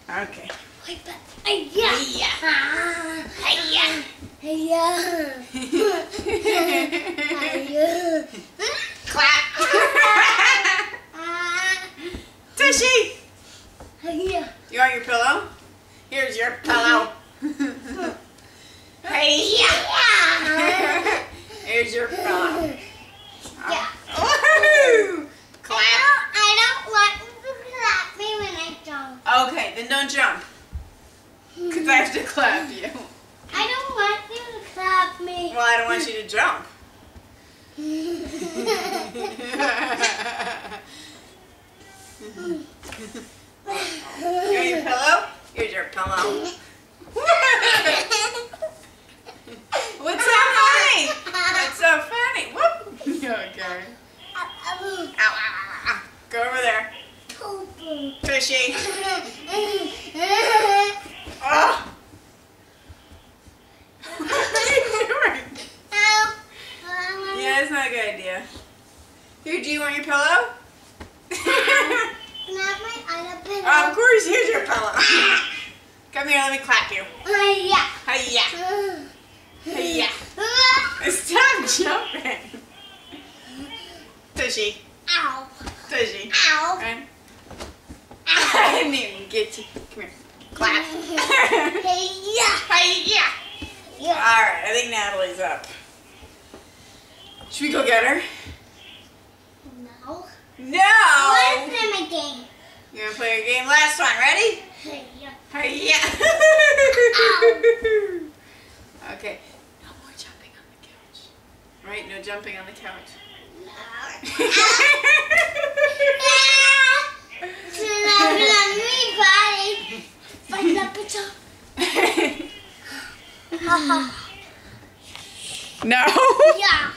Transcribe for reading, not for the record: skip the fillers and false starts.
Okay. Hiya. Hiya. Hiya. Clap. Tushy. Hiya. You want your pillow? Here's your pillow. Hey. Here's your pillow. Yeah. Woohoo! Clap. I don't want you to clap me when I jump. Okay, then don't jump. Because I have to clap you. I don't want you to clap me. Well, I don't want you to jump. You want your pillow? Here's your pillow. What's so funny? What's so funny? Whoop. Okay. Ow, ow, ow, ow. Go over there. Tushy. Oh. What are you doing? Yeah, it's not a good idea. Here, do you want your pillow? Oh, of course, here's your pillow. Come here, let me clap you. Hiya. Hiya. Stop jumping. Tushy. Ow. Tushy. Ow. Right. I didn't even get you. Come here. Clap. Hiya. Hiya. Alright, I think Natalie's up. Should we go get her? No. No! Let's play my game. You want to play your game? Last one. Ready? Hiya. Hiya. Okay. No more jumping on the couch. Right? No jumping on the couch. No. Yeah.